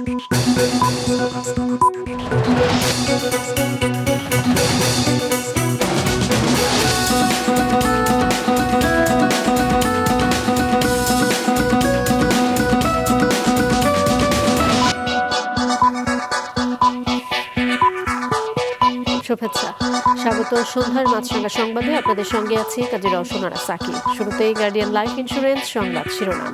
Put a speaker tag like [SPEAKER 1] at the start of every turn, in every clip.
[SPEAKER 1] শুভেচ্ছা, স্বাগত সন্ধ্যার মাছরাঙা সংবাদে। আপনাদের সঙ্গে আছি কাজী রওশন আরা সাকি। শুরুতেই গার্ডিয়ান লাইফ ইন্স্যুরেন্স সংবাদ শিরোনাম।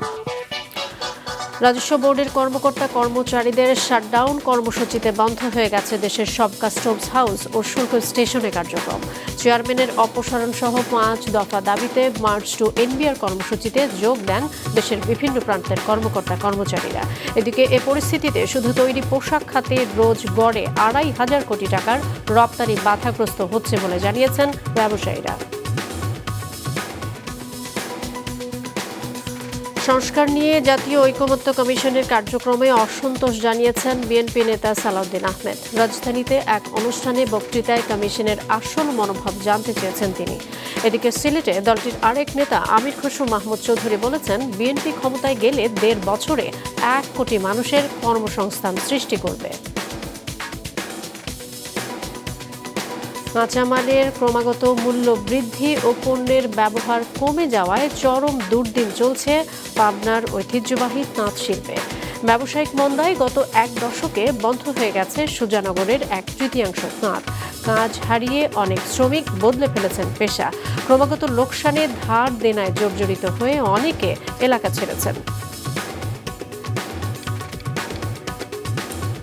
[SPEAKER 1] রাজস্ব বোর্ডের কর্মকর্তা কর্মচারীদের শাটডাউন কর্মসূচিতে বন্ধ হয়ে গেছে দেশের সব কাস্টমস হাউস ও শুল্ক স্টেশনে কার্যক্রম। চেয়ারম্যানের অপসারণ সহ 5 দফা দাবিতে মার্চ টু এনবিআর কর্মসূচিতে যোগ দেন দেশের বিভিন্ন প্রান্তের কর্মকর্তা কর্মচারীরা। এদিকে এ পরিস্থিতিতে শুধু তৈরি পোশাক খাতে রোজ গড়ে 2,500 কোটি টাকার রপ্তানি বাধাগ্রস্ত হচ্ছে বলে জানিয়েছেন ব্যবসায়ীরা। সংস্কার নিয়ে জাতীয় ঐকমত্য কমিশনের কার্যক্রমে অসন্তোষ জানিয়েছেন বিএনপি নেতা সালাউদ্দিন আহমেদ। রাজধানীতে এক অনুষ্ঠানে বক্তৃতায় কমিশনের আসল মনোভাব জানতে চেয়েছেন তিনি। এদিকে সিলেটে দলটির আরেক নেতা আমির খসরু মাহমুদ চৌধুরী বলেছেন, বিএনপি ক্ষমতায় গেলে 1.5 বছরে 1 কোটি মানুষের কর্মসংস্থান সৃষ্টি করবে। কাঁচামালের ক্রমাগত মূল্য বৃদ্ধি ও পণ্যের ব্যবহার কমে যাওয়ায় চরম দুর্দিন চলছে পাবনার ঐতিহ্যবাহী তাঁত শিল্পে। ব্যবসায়িক মন্দায় গত 1 দশকে বন্ধ হয়ে গেছে সুজানগরের 1/3 তাঁত। কাজ হারিয়ে অনেক শ্রমিক বদলে ফেলেছেন পেশা। ক্রমাগত লোকসানে ধার দেনায় জর্জরিত হয়ে অনেকে এলাকা ছেড়েছেন।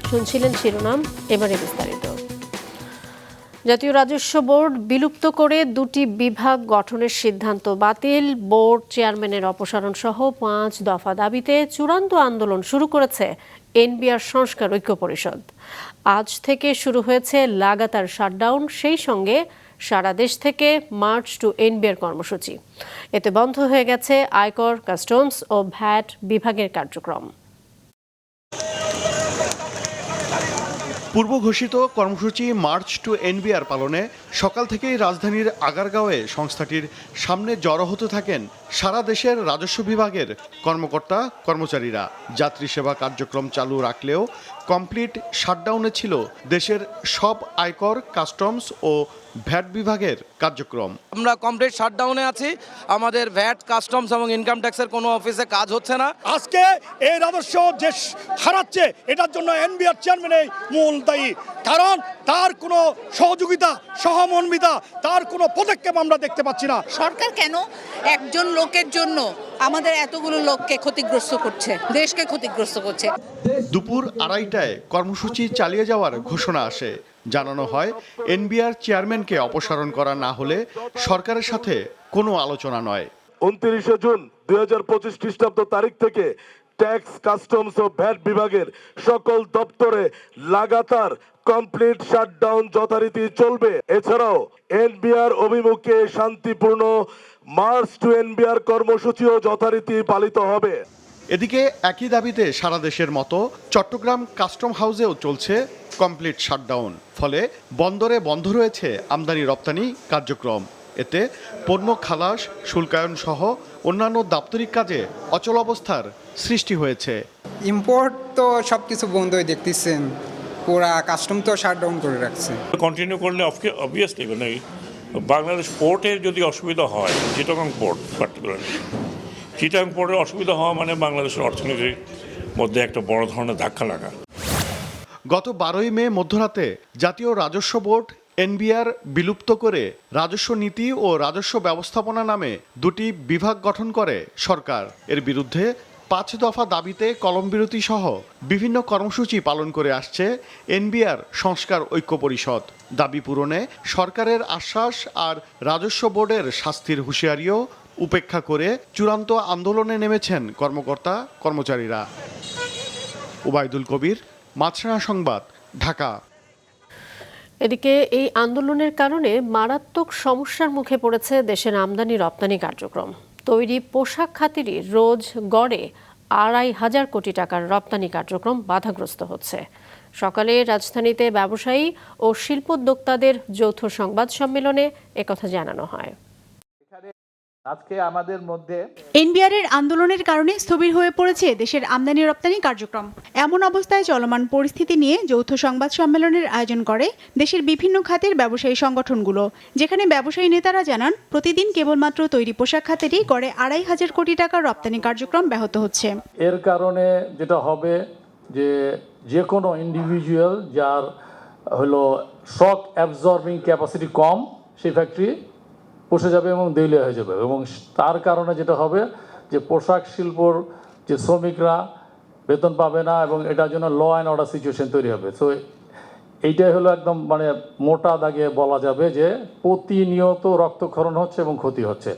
[SPEAKER 1] শুনছিলেন শিরোনাম, এবারে বিস্তারিত। জাতীয় রাজস্ব বোর্ড বিলুপ্ত করে 2টি বিভাগ গঠনের সিদ্ধান্ত বাতিল। বোর্ড চেয়ারম্যানের অপসারণ সহ 5 দফা দাবিতে চূড়ান্ত আন্দোলন শুরু করেছে এনবিআর সংস্কার ঐক্য পরিষদ। আজ থেকে শুরু হয়েছে লাগাতার শাটডাউন, সেই সঙ্গে সারা দেশ থেকে মার্চ টু এনবিআর কর্মসূচি। এতে বন্ধ হয়ে গেছে আয়কর, কাস্টমস ও ভ্যাট বিভাগের কার্যক্রম।
[SPEAKER 2] পূর্ব ঘোষিত কর্মসূচি মার্চ টু এনবিআর পালনে সকাল থেকেই রাজধানীর আগারগাঁওয়ে সংস্থাটির সামনে জড়ো হতে থাকেন সারা দেশের রাজস্ব বিভাগের কর্মকর্তা কর্মচারীরা। যাত্রী সেবা কার্যক্রম চালু রাখলেও কমপ্লিট শাটডাউনে ছিল দেশের সব আয়কর, কাস্টমস ও ভ্যাট বিভাগের কার্যক্রম।
[SPEAKER 3] আমরা কমপ্লিট শাটডাউনে আছি। আমাদের ভ্যাট, কাস্টমস এবং ইনকাম ট্যাক্সের কোনো অফিসে কাজ হচ্ছে না।
[SPEAKER 4] আজকে এই রাজস্ব যে হারাচ্ছে, এটার জন্য এনবিআর চেয়ারম্যানই মূল দায়ী। কারণ তার কোনো সহযোগিতা, সহমর্মিতা, তার কোনো পদক্ষেপ আমরা দেখতে পাচ্ছি না।
[SPEAKER 5] সরকার কেন একজন লোকের জন্য আমাদের এতগুলো লোককে ক্ষতিগ্রস্ত করছে, দেশকে ক্ষতিগ্রস্ত করছে।
[SPEAKER 2] দুপুর 2:30টায় কর্মসূচি চালিয়ে যাওয়ার ঘোষণা আসে। জানানো হয়, এনবিআর চেয়ারম্যানকে অপসারণ করা না হলে সরকারের সাথে কোনো আলোচনা নয়।
[SPEAKER 6] 29 জুন 2025 খ্রিস্টাব্দ তারিখ থেকে ট্যাক্স, কাস্টমস ও ভ্যাট বিভাগের সকল দপ্তরে লাগাতার কমপ্লিট শাটডাউন যথারীতি চলবে। এছাড়াও এনবিআর অভিমুখে শান্তিপূর্ণ মার্চ টু এনবিআর কর্মসূচিও যথারীতি পালিত হবে।
[SPEAKER 2] এদিকে একই দাবিতে সারা দেশের মতো চট্টগ্রাম কাস্টম হাউসেও চলছে কমপ্লিট শাটডাউন। ফলে বন্দরে বন্ধ রয়েছে আমদানি রপ্তানি কার্যক্রম। এতে পণ্য খালাস, শুল্কায়ন সহ অন্যান্য দাপ্তরিক কাজে অচল অবস্থার সৃষ্টি হয়েছে।
[SPEAKER 7] ইম্পোর্ট তো সব কিছু বন্ধই দেখতেছেন, পুরা কাস্টম তো শাটডাউন করে রাখছে।
[SPEAKER 8] কন্টিনিউ করলে অবভিয়াসলি মানে বাংলাদেশ পোর্টের যদি অসুবিধা হয়, চিটাগং পোর্ট পার্টিকুলারলি, চিটাগং পোর্টের অসুবিধা হওয়া মানে বাংলাদেশের অর্থনীতির মধ্যে একটা বড় ধরনের ধাক্কা লাগা।
[SPEAKER 2] গত 12ই মে মধ্যরাতে জাতীয় রাজস্ব বোর্ড এনবিআর বিলুপ্ত করে রাজস্ব নীতি ও রাজস্ব ব্যবস্থাপনা নামে 2টি বিভাগ গঠন করে সরকার। এর বিরুদ্ধে 5 দফা দাবিতে কলমবিরতি সহ বিভিন্ন কর্মসূচি পালন করে আসছে এনবিআর সংস্কার ঐক্য পরিষদ। দাবি পূরণে সরকারের আশ্বাস আর রাজস্ব বোর্ডের শাস্তির হুঁশিয়ারিও উপেক্ষা করে চূড়ান্ত আন্দোলনে নেমেছেন কর্মকর্তা কর্মচারীরা। ওবায়দুল কবির, মাছরাঙা সংবাদ, ঢাকা।
[SPEAKER 1] এদিকে এই আন্দোলনের কারণে মারাত্মক সমস্যার মুখে পড়েছে দেশের আমদানি রপ্তানি কার্যক্রম। তৈরি পোশাক খাতেরই রোজ গড়ে 2,500 কোটি টাকার রপ্তানি কার্যক্রম বাধাগ্রস্ত হচ্ছে। সকালে রাজধানীতে ব্যবসায়ী ও শিল্পোদ্যোক্তাদের যৌথ সংবাদ সম্মেলনে একথা জানানো হয়।
[SPEAKER 9] আজকে আমাদের মধ্যে
[SPEAKER 10] এনবিআরের আন্দোলনের কারণে স্থবির হয়ে পড়েছে দেশের আমদানি রপ্তানি কার্যক্রম। এমন অবস্থায় চলমান পরিস্থিতি নিয়ে যৌথ সংবাদ সম্মেলনের আয়োজন করে দেশের বিভিন্ন খাতের ব্যবসায়ী সংগঠনগুলো, যেখানে ব্যবসায়ী নেতারা জানান প্রতিদিন কেবলমাত্র তৈরি পোশাক খাতেরই গড়ে ২৫০০ কোটি টাকার রপ্তানি কার্যক্রম ব্যাহত হচ্ছে।
[SPEAKER 11] এর কারণে যেটা হবে যে কোনো ইন্ডিভিজুয়াল যার হলো শক অ্যাবজর্বিং ক্যাপাসিটি কম, সেই ফ্যাক্টরি বসে যাবে এবং দেউলিয়া হয়ে যাবে, এবং তার কারণে যেটা হবে যে পোশাক শিল্পর যে শ্রমিকরা বেতন পাবে না, এবং এটার জন্য ল অ্যান্ড অর্ডার সিচুয়েশন তৈরি হবে। সো এইটাই হলো একদম মোটা দাগে বলা যাবে যে প্রতিনিয়ত রক্তক্ষরণ হচ্ছে এবং ক্ষতি হচ্ছে।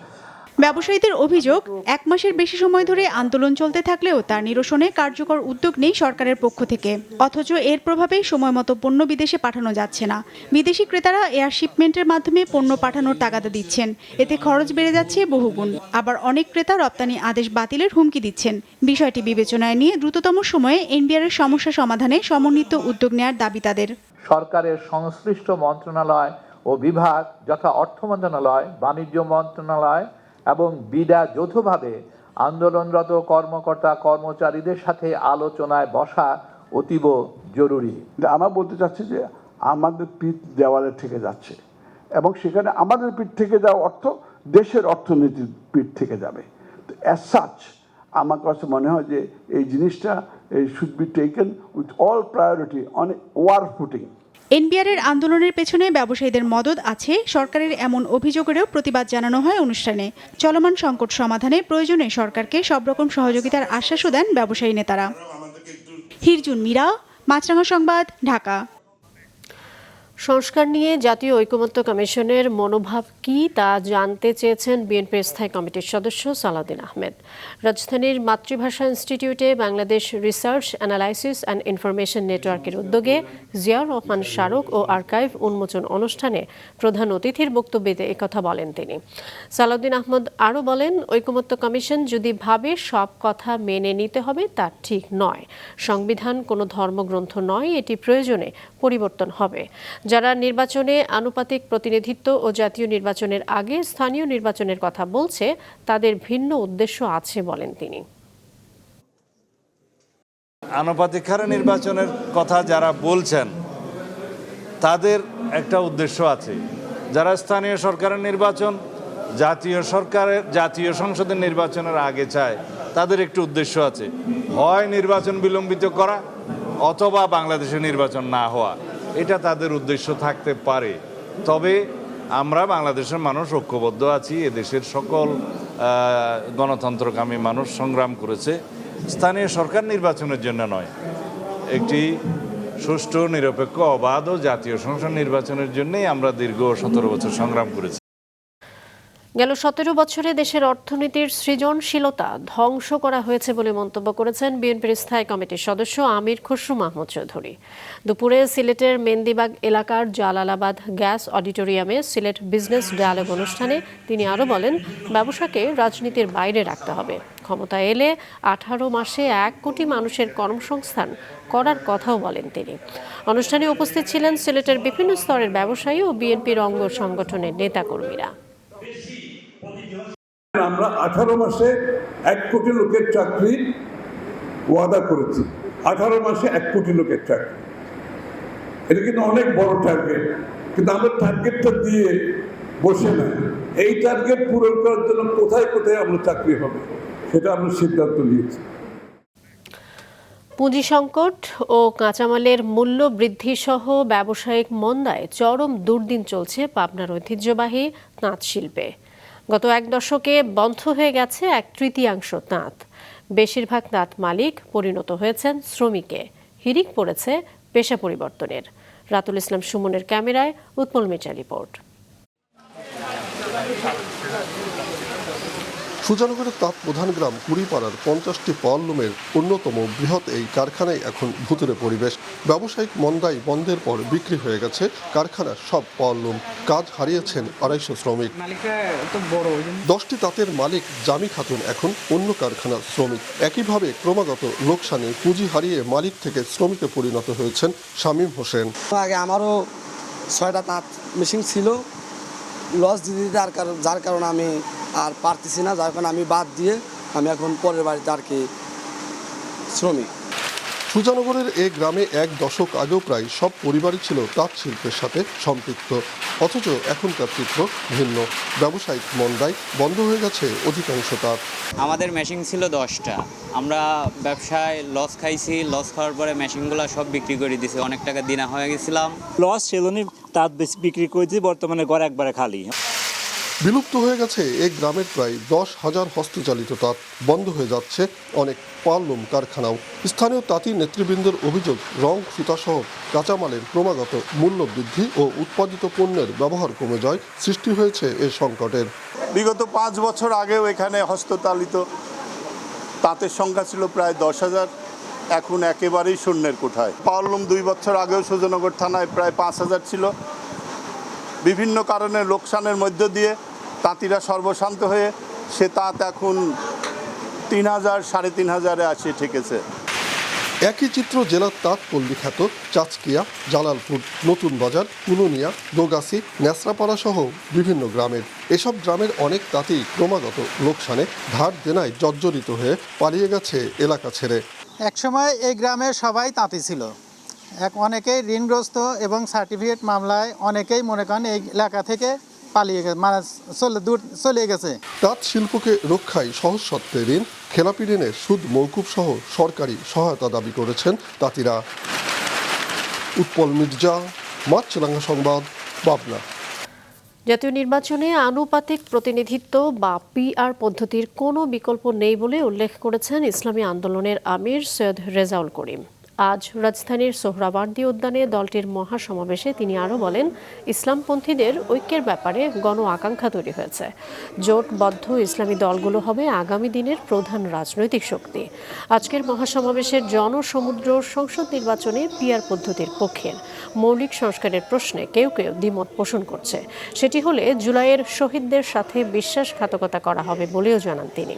[SPEAKER 10] ব্যবসায়ীদের অভিযোগ, ১ মাসের বেশি সময় ধরে আন্দোলন চলতে থাকলেও তার নিরসনে কার্যকর উদ্যোগ নেই সরকারের পক্ষ থেকে, অথচ এর প্রভাবে সময়মতো পণ্য বিদেশে পাঠানো যাচ্ছে না। বিদেশি ক্রেতারা এয়ার শিপমেন্টের মাধ্যমে পণ্য পাঠানোর তাগাদা দিচ্ছেন, এতে খরচ বেড়ে যাচ্ছে বহুগুণ। আবার অনেক ক্রেতা রপ্তানি আদেশ বাতিলের হুমকি দিচ্ছেন। বিষয়টি বিবেচনায় নিয়ে দ্রুততম সময়ে এনবিআরের সমস্যা সমাধানে সমন্বিত উদ্যোগ নেওয়ার দাবি তাদের।
[SPEAKER 9] সরকারের সংশ্লিষ্ট মন্ত্রণালয় ও বিভাগ যথা অর্থ মন্ত্রণালয়, বাণিজ্য মন্ত্রণালয় এবং বিডা যৌথভাবে আন্দোলনরত কর্মকর্তা কর্মচারীদের সাথে আলোচনায় বসা অতীব জরুরি।
[SPEAKER 12] আমরা বলতে চাচ্ছি যে আমাদের পিঠ দেওয়ালে থেকে যাচ্ছে, এবং সেখানে আমাদের পিঠ থেকে যাওয়া অর্থ দেশের অর্থনীতির পিঠ থেকে যাবে। তো অ্যাজ সাচ আমার কাছে মনে হয় যে এই জিনিসটা should be taken with all priority on war footing.
[SPEAKER 10] এনবিআরের আন্দোলনের পেছনে ব্যবসায়ীদের মদদ আছে, সরকারের এমন অভিযোগেরও প্রতিবাদ জানানো হয় অনুষ্ঠানে। চলমান সংকট সমাধানে প্রয়োজনে সরকারকে সব রকম সহযোগিতার আশ্বাসও দেন ব্যবসায়ী নেতারা। হিরজুন মীরা, মাছরাঙা সংবাদ, ঢাকা।
[SPEAKER 1] সংস্কার নিয়ে জাতীয় ঐকমত্য কমিশনের মনোভাব কি তা জানতে চেয়েছেন বিএনপির স্থায়ী কমিটির সদস্য সালাউদ্দিন আহমেদ। রাজধানীর মাতৃভাষা ইনস্টিটিউটে Bangladesh research analysis and information নেটওয়ার্কের উদ্যোগে জিয়াউর রহমান স্মারক ও আর্কাইভ উন্মোচন অনুষ্ঠানে প্রধান অতিথির বক্তব্যে একথা বলেন তিনি। সালাউদ্দিন আহমেদ আরও বলেন, ঐকমত্য কমিশন যদি ভাবে সব কথা মেনে নিতে হবে তা ঠিক নয়। সংবিধান কোনো ধর্মগ্রন্থ নয়, এটি প্রয়োজনে পরিবর্তন হবে। যারা নির্বাচনে আনুপাতিক প্রতিনিধিত্ব ও জাতীয় নির্বাচনের আগে স্থানীয় নির্বাচনের কথা বলছে, তাদের ভিন্ন উদ্দেশ্য আছে বলেন তিনি।
[SPEAKER 13] আনুপাতিক হারে নির্বাচনের কথা যারা বলছেন তাদের একটা উদ্দেশ্য আছে। যারা স্থানীয় সরকারের নির্বাচন জাতীয় সংসদের নির্বাচনের আগে চায়, তাদের একটু উদ্দেশ্য আছে, হয় নির্বাচন বিলম্বিত করা অথবা বাংলাদেশে নির্বাচন না হওয়া। এটা তাদের উদ্দেশ্য থাকতে পারে। তবে আমরা বাংলাদেশের মানুষ ঐক্যবদ্ধ আছি। এদেশের সকল গণতন্ত্রকামী মানুষ সংগ্রাম করেছে স্থানীয় সরকার নির্বাচনের জন্য নয়, একটি সুষ্ঠু, নিরপেক্ষ, অবাধ ও জাতীয় সংসদ নির্বাচনের জন্যই আমরা দীর্ঘ 17 বছর সংগ্রাম করেছি।
[SPEAKER 1] গেল 17 বছরে দেশের অর্থনীতির সৃজনশীলতা ধ্বংস করা হয়েছে বলে মন্তব্য করেছেন বিএনপির স্থায়ী কমিটির সদস্য আমির খসরু মাহমুদ চৌধুরী। দুপুরে সিলেটের মেন্দিবাগ এলাকার জালালাবাদ গ্যাস অডিটোরিয়ামে সিলেট বিজনেস ডায়ালগ অনুষ্ঠানে তিনি আরও বলেন, ব্যবসাকে রাজনীতির বাইরে রাখতে হবে। ক্ষমতা এলে 18 মাসে 1 কোটি মানুষের কর্মসংস্থান করার কথাও বলেন তিনি। অনুষ্ঠানে উপস্থিত ছিলেন সিলেটের বিভিন্ন স্তরের ব্যবসায়ী ও বিএনপির অঙ্গ সংগঠনের নেতাকর্মীরা।
[SPEAKER 14] আমরা 18 মাসে 1 কোটি লোকের চাকরি ওয়াদা করেছি। 18 মাসে 1 কোটি লোকের চাকরি, এটা কিন্তু অনেক বড় টার্গেট, কিন্তু আমরা টার্গেটটা দিয়ে বসে না। এই টার্গেট পূরণ করার জন্য কোথায় কোথায় আমরা চাকরি হবে সেটা আমরা সিদ্ধান্ত নিয়েছি।
[SPEAKER 1] পুঁজি সংকট ও কাঁচামালের মূল্য বৃদ্ধি সহ ব্যবসায়িক মন্দায় চরম দুর্দিন চলছে পাবনার ঐতিহ্যবাহী তাঁত শিল্পে। গত 1 দশকে বন্ধ হয়ে গেছে 1/3 তাঁত। বেশিরভাগ তাঁত মালিক পরিণত হয়েছেন শ্রমিকে। হিড়িক পড়েছে পেশা পরিবর্তনের। রাতুল ইসলাম সুমনের ক্যামেরায় উৎপল মির্জা রিপোর্ট।
[SPEAKER 15] সুজানগরের তাঁত প্রধান গ্রাম কুড়িপাড়ার 50টি পাওয়ারলুমের অন্যতম বৃহৎ এই কারখানায় এখন ভুতুরে পরিবেশ। ব্যবসায়িক মন্দায় বন্ধের পর বিক্রি হয়ে গেছে কারখানার সব পাওয়ারলুম। কাজ হারিয়েছেন 250 শ্রমিক। 10টি তাঁতের মালিক জামি খাতুন এখন অন্য কারখানার শ্রমিক। একইভাবে ক্রমাগত লোকসানে পুঁজি হারিয়ে মালিক থেকে শ্রমিকে পরিণত হয়েছেন শামীম হোসেন।
[SPEAKER 16] আগে আমারও 6টা তাঁত মেশিন ছিল, লস দিতে যার কারণে আমি
[SPEAKER 3] আর পারতেছি না, যার কারণে আমি বাদ দিয়ে আমি এখন পরের বাড়িতে আর কি শ্রমিক।
[SPEAKER 15] সুজানগরের এই গ্রামে 1 দশক আগেও প্রায় সব পরিবারই ছিল তাঁত শিল্পের সাথে সম্পৃক্ত, অথচ এখনকার চিত্র ভিন্ন। ব্যবসায়িক মন্দায় বন্ধ হয়ে গেছে অধিকাংশ তাঁত।
[SPEAKER 16] আমাদের মেশিন ছিল 10টা, আমরা ব্যবসায় লস খাইছি, লস খাওয়ার পরে মেশিনগুলো সব বিক্রি করে দিয়েছি, অনেক টাকা দিনা হয়ে গেছিলাম।
[SPEAKER 17] লস সেজন্য তাঁত বিক্রি করেছি, বর্তমানে ঘর একবারে খালি।
[SPEAKER 15] বিলুপ্ত হয়ে গেছে এই গ্রামের প্রায় 10,000 হস্তচালিত তাঁত, বন্ধ হয়ে যাচ্ছে অনেক পাললুম কারখানাও। স্থানীয় তাঁতি নেতৃবৃন্দের অভিযোগ, রং ফিতাসহ কাঁচামালের ক্রমাগত মূল্য বৃদ্ধি ও উৎপাদিত পণ্যের ব্যবহার কমে যায় সৃষ্টি হয়েছে এই সংকটের।
[SPEAKER 18] বিগত 5 বছর আগেও এখানে হস্তচালিত তাঁতের সংখ্যা ছিল প্রায় 10,000, এখন একেবারেই শূন্যের কোঠায়। পাওয়ারলুম 2 বছর আগেও সুজনগর থানায় প্রায় 5,000 ছিল। বিভিন্ন কারণে লোকসানের মধ্য দিয়ে তাঁতিরা সর্বশান্ত হয়ে সে তাঁত এখন 3,000 3,500-এ আসে ঠেকেছে।
[SPEAKER 15] একই চিত্র জেলার তাঁত পল্লী খ্যাত চাচকিয়া, জালালপুর, নতুন বাজার, কুলুনিয়া, দোগাছি, ন্যাসরাপাড়া সহ বিভিন্ন গ্রামের। এসব গ্রামের অনেক তাঁতি ক্রমাগত লোকসানে ধার দেনায় জর্জরিত হয়ে পালিয়ে গেছে এলাকা ছেড়ে।
[SPEAKER 19] একসময় এই গ্রামের সবাই তাঁতি ছিল, অনেকেই ঋণগ্রস্ত এবং সার্টিফিকেট মামলায় অনেকেই মনে করেন এই এলাকা থেকে পালিয়ে গেছে, মানে চলে গেছে।
[SPEAKER 15] তাঁত শিল্পকে রক্ষায় সহজ শর্তে ঋণ, খেলাপি ঋণের সুদ মওকুফ সহ সরকারি সহায়তা দাবি করেছেন তাঁতিরা। উৎপল মির্জা, মাছরাঙ্গা সংবাদ, পাবনা।
[SPEAKER 1] জাতীয় নির্বাচনে আনুপাতিক প্রতিনিধিত্ব বা পিআর পদ্ধতির কোনো বিকল্প নেই বলে উল্লেখ করেছেন ইসলামী আন্দোলনের আমির সৈয়দ রেজাউল করিম। আজ রাজধানীর সোহরাওয়ার্দী উদ্যানে দলটির মহাসমাবেশে তিনি আরও বলেন, ইসলামপন্থীদের ঐক্যের ব্যাপারে গণ আকাঙ্ক্ষা তৈরি হয়েছে। জোটবদ্ধ ইসলামী দলগুলো হবে আগামী দিনের প্রধান রাজনৈতিক শক্তি। আজকের মহাসমাবেশের জনসমুদ্র সংসদ নির্বাচনে পিআর পদ্ধতির পক্ষের মৌলিক সংস্কারের প্রশ্নে কেউ কেউ দ্বিমত পোষণ করছে। সেটি হলে জুলাইয়ের শহীদদের সাথে বিশ্বাসঘাতকতা করা হবে বলেও জানান তিনি।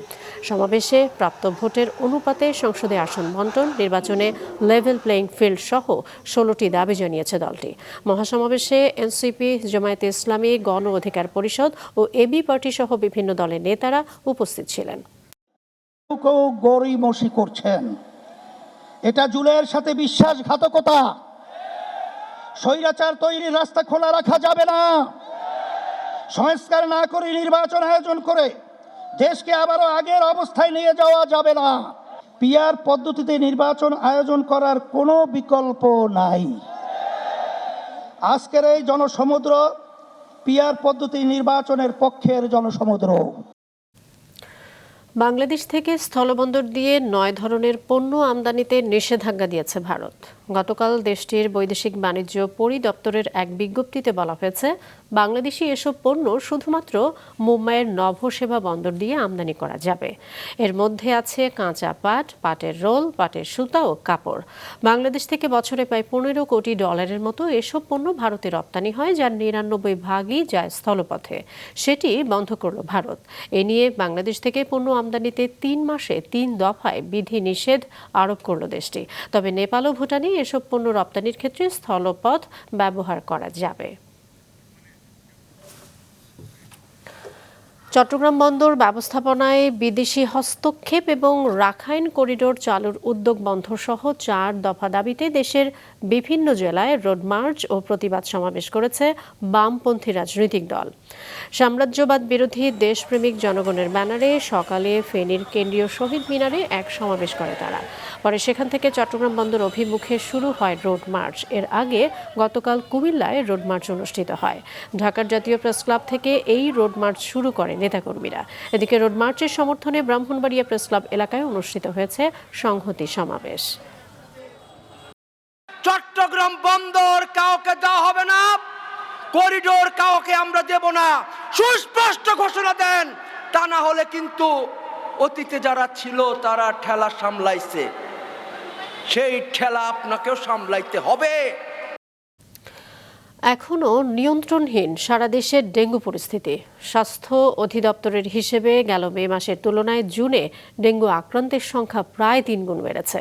[SPEAKER 1] সমাবেশে প্রাপ্ত ভোটের অনুপাতে সংসদে আসন বণ্টন, নির্বাচনে লেভেল প্লেইং ফিল্ড সহ 16টি দাবি জানিয়েছে দলটি। মহাসমাবেশে এনসিপি, জামায়াতে ইসলামী, গণ অধিকার পরিষদ ও এবি পার্টি সহ বিভিন্ন দলের নেতারা উপস্থিত ছিলেন।
[SPEAKER 20] কেউ গড়িমসি করছেন, এটা জুলাইয়ের সাথে বিশ্বাসঘাতকতা। স্বৈরাচার তৈরির রাস্তা খোলা রাখা যাবে না। সংস্কার না করে নির্বাচন আয়োজন করে দেশকে আবারও আগের অবস্থায় নিয়ে যাওয়া যাবে না। পিআর পদ্ধতিতে নির্বাচন আয়োজন করার কোনো বিকল্প নাই। আজকের এই জনসমুদ্র পিআর পদ্ধতি নির্বাচনের পক্ষের জনসমুদ্র।
[SPEAKER 1] বাংলাদেশ থেকে স্থলবন্দর দিয়ে 9 ধরনের পণ্য আমদানিতে নিষেধাজ্ঞা দিয়েছে ভারত। গতকাল দেশটির বৈদেশিক বাণিজ্য পরিদপ্তরের এক বিজ্ঞপ্তিতে বলা হয়েছে, বাংলাদেশি এসব পণ্য শুধুমাত্র মুম্বাইয়ের নভোসেবা বন্দর দিয়ে আমদানি করা যাবে। এর মধ্যে আছে কাঁচা পাট, পাটের রোল, পাটের সুতা ও কাপড়। বাংলাদেশ থেকে বছরে প্রায় $15 কোটি মতো এসব পণ্য ভারতে রপ্তানি হয়, যার 99% যায় স্থলপথে। সেটি বন্ধ করল ভারত। এ নিয়ে বাংলাদেশ থেকে পণ্য আমদানিতে 3 মাসে 3 দফায় বিধি নিষেধ আরোপ করল দেশটি। তবে নেপাল ও ভুটানে এসব পণ্য রপ্তানির ক্ষেত্রে স্থলপথ ব্যবহার করা যাবে। চট্টগ্রাম বন্দর ব্যবস্থাপনায় বিদেশি হস্তক্ষেপ এবং রাখাইন করিডোর চালুর উদ্যোগ বন্ধ সহ 4 দফা দাবিতে দেশের বিভিন্ন জেলায় রোড মার্চ ও প্রতিবাদ সমাবেশ করেছে বামপন্থী রাজনৈতিক দল। সাম্রাজ্যবাদ বিরোধী দেশপ্রেমিক জনগণের ব্যানারে সকালে ফেনীর কেন্দ্রীয় শহীদ মিনারে এক সমাবেশ করে তারা। পরে সেখান থেকে চট্টগ্রাম বন্দর অভিমুখে শুরু হয় রোড মার্চ। এর আগে গতকাল কুমিল্লায় রোড মার্চ অনুষ্ঠিত হয়। ঢাকার জাতীয় প্রেস ক্লাব থেকে এই রোড মার্চ শুরু করে নেতাকর্মীরা। এদিকে রোড মার্চের সমর্থনে ব্রাহ্মণবাড়িয়া প্রেস ক্লাব এলাকায় অনুষ্ঠিত হয়েছে সংহতি সমাবেশ।
[SPEAKER 21] চট্টগ্রাম বন্দর কাউকে দেওয়া হবে না, করিডোর কাউকে আমরা দেব না, সুস্পষ্ট ঘোষণা দেন। তা না হলে কিন্তু অতীতে যারা ছিল তারা ঠেলা সামলাইছে, সেই ঠেলা আপনাকেও সামলাইতে হবে।
[SPEAKER 1] এখনও নিয়ন্ত্রণহীন সারা দেশের ডেঙ্গু পরিস্থিতি। স্বাস্থ্য অধিদপ্তরের হিসেবে গেল মে মাসের তুলনায় জুনে ডেঙ্গু আক্রান্তের সংখ্যা প্রায় 3 গুণ বেড়েছে।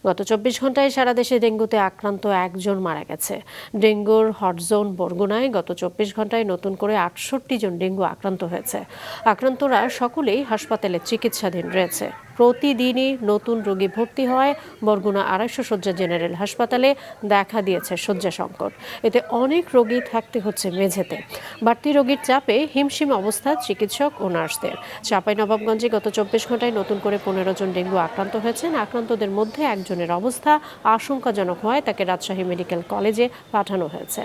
[SPEAKER 1] গত 24 ঘন্টায় সারা দেশে ডেঙ্গুতে আক্রান্ত 1 জন মারা গেছে। ডেঙ্গুর হটজোন বরগুনায় গত 24 ঘন্টায় নতুন করে 68 জন ডেঙ্গু আক্রান্ত হয়েছে। আক্রান্তরা সকলেই হাসপাতালে চিকিৎসাধীন রয়েছে। প্রতিদিনই নতুন রোগী ভর্তি হয় বরগুনা 250 শয্যা জেনারেল হাসপাতালে দেখা দিয়েছে শয্যা সংকট। এতে অনেক রোগী থাকতে হচ্ছে মেঝেতে। বাড়তি রোগীর চাপে হিমশিম অবস্থা চিকিৎসক ও নার্সদের। চাঁপাইনবাবগঞ্জে গত 24 ঘন্টায় নতুন করে 15 জন ডেঙ্গু আক্রান্ত হয়েছেন। আক্রান্তদের মধ্যে একজনের অবস্থা আশঙ্কাজনক হওয়ায় তাকে রাজশাহী মেডিকেল কলেজে পাঠানো হয়েছে।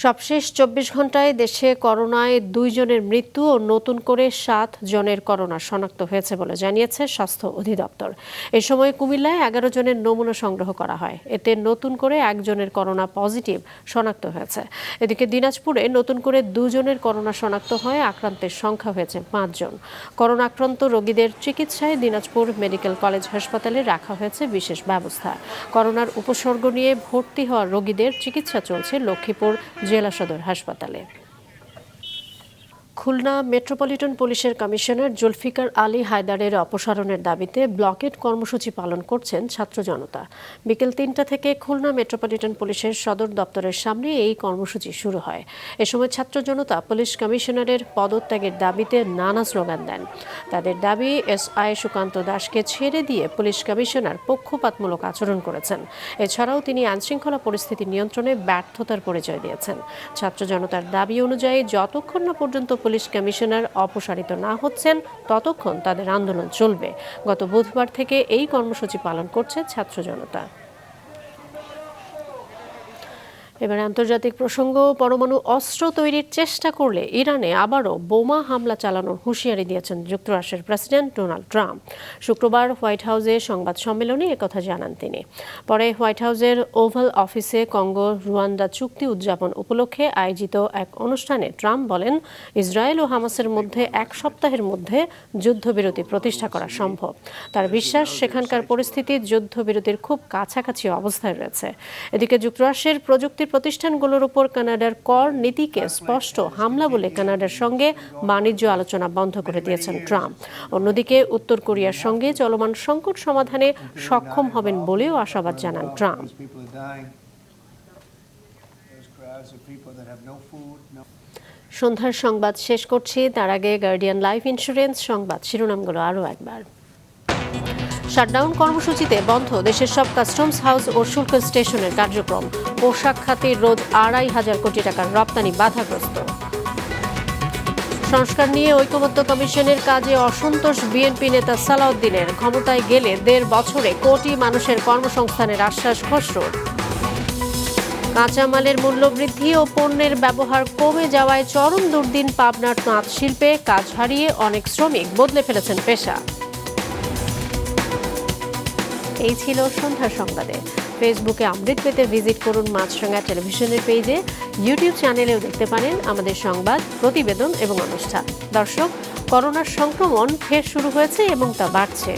[SPEAKER 1] সবশেষ 24 ঘন্টায় দেশে করোনায় 2 জনের মৃত্যু ও নতুন করে 7 জনের করোনা শনাক্ত হয়েছে বলে জানিয়েছে স্বাস্থ্য অধিদপ্তর। এ সময় কুমিল্লায় 11 জনের নমুনা সংগ্রহ করা হয়। এতে নতুন করে 1 জনের করোনা পজিটিভ শনাক্ত হয়েছে। এদিকে দিনাজপুরে নতুন করে 2 জনের করোনা শনাক্ত হয়। আক্রান্তের সংখ্যা হয়েছে 5 জন। করোনা আক্রান্ত রোগীদের চিকিৎসায় দিনাজপুর মেডিকেল কলেজ হাসপাতালে রাখা হয়েছে বিশেষ ব্যবস্থা। করোনার উপসর্গ নিয়ে ভর্তি হওয়া রোগীদের চিকিৎসা চলছে লক্ষ্মীপুর জেলা সদর হাসপাতালে। খুলনা মেট্রোপলিটন পুলিশের কমিশনার জুলফিকার আলী হায়দারের অপসারণের দাবিতে ব্লকেট কর্মসূচি পালন করছেন ছাত্র জনতা। বিকেল 3টা থেকে খুলনা মেট্রোপলিটন পুলিশের সদর দপ্তরের সামনে এই কর্মসূচি শুরু হয়। এ সময় ছাত্র জনতা পুলিশ কমিশনারের পদত্যাগের দাবিতে নানা স্লোগান দেন। তাদের দাবি, এসআই সুকান্ত দাসকে ছেড়ে দিয়ে পুলিশ কমিশনার পক্ষপাতমূলক আচরণ করেছেন। এছাড়াও তিনি আইনশৃঙ্খলা পরিস্থিতি নিয়ন্ত্রণে ব্যর্থতার পরিচয় দিয়েছেন। ছাত্র জনতার দাবি অনুযায়ী যতক্ষণ না পর্যন্ত পুলিশ কমিশনার অপসারিত না হচ্ছেন ততক্ষণ তাদের আন্দোলন চলবে। গত বুধবার থেকে এই কর্মসূচি পালন করছে ছাত্র জনতা। এবার আন্তর্জাতিক প্রসঙ্গ। পরমাণু অস্ত্র তৈরির চেষ্টা করলে ইরানে আবারও বোমা হামলা চালানোর হুঁশিয়ারি দিয়েছেন যুক্তরাষ্ট্রের প্রেসিডেন্ট ডোনাল্ড ট্রাম্প। শুক্রবার হোয়াইট হাউসে সংবাদ সম্মেলনে একথা জানান তিনি। পরে হোয়াইট হাউসের ওভাল অফিসে কঙ্গো রুয়ান্ডা চুক্তি উদযাপন উপলক্ষে আয়োজিত এক অনুষ্ঠানে ট্রাম্প বলেন, ইসরায়েল ও হামাসের মধ্যে 1 সপ্তাহের মধ্যে যুদ্ধবিরতি প্রতিষ্ঠা করা সম্ভব। তার বিশ্বাস, সেখানকার পরিস্থিতি যুদ্ধবিরতির খুব কাছাকাছি অবস্থায় রয়েছে। এদিকে যুক্তরাষ্ট্রের প্রযুক্তি প্রতিষ্ঠানগুলোর উপর কানাডার কর নীতিকে স্পষ্ট হামলা বলে কানাডার সঙ্গে বাণিজ্য আলোচনা বন্ধ করে দিয়েছেন ট্রাম্প। অন্যদিকে উত্তর কোরিয়ার সঙ্গে চলমান সংকট সমাধানে সক্ষম হবেন বলেও আশাবাদ জানান ট্রাম্প। সন্ধ্যার সংবাদ শেষ করছি। তার আগে গার্ডিয়ান লাইফ ইন্স্যুরেন্স সংবাদ শিরোনামগুলো আরও একবার। শাটডাউন কর্মসূচিতে বন্ধ দেশের সব কাস্টমস হাউস ও শুল্ক স্টেশনের কার্যক্রম। পোশাক খাতে রোজ 2,500 কোটি টাকার রপ্তানি বাধাগ্রস্ত। সংস্কার নিয়ে ঐকমত্য কমিশনের কাজে অসন্তোষ বিএনপি নেতা সালাউদ্দিনের। ক্ষমতায় গেলে 1.5 বছরে কোটি মানুষের কর্মসংস্থানের আশ্বাস খসরুর। কাঁচামালের মূল্য বৃদ্ধি ও পণ্যের ব্যবহার কমে যাওয়ায় চরম দুর্দিন পাবনার তাঁত শিল্পে। কাজ হারিয়ে অনেক শ্রমিক বদলে ফেলেছেন পেশা। এই ছিল সন্ধ্যার সংবাদে। ফেসবুকে আপডেট পেতে ভিজিট করুন মাছরাঙা টেলিভিশনের পেজে। ইউটিউব চ্যানেলেও দেখতে পারেন আমাদের সংবাদ, প্রতিবেদন এবং অনুষ্ঠান। দর্শক, করোনার সংক্রমণ ফের শুরু হয়েছে এবং তা বাড়ছে।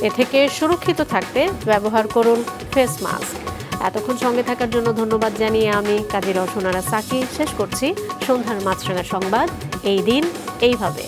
[SPEAKER 1] এ থেকে সুরক্ষিত থাকতে ব্যবহার করুন ফেস মাস্ক। এতক্ষণ সঙ্গে থাকার জন্য ধন্যবাদ জানিয়ে আমি কাজী রওশন আরা সাকি শেষ করছি সন্ধ্যার মাছরাঙা সংবাদ। এই দিন এইভাবে।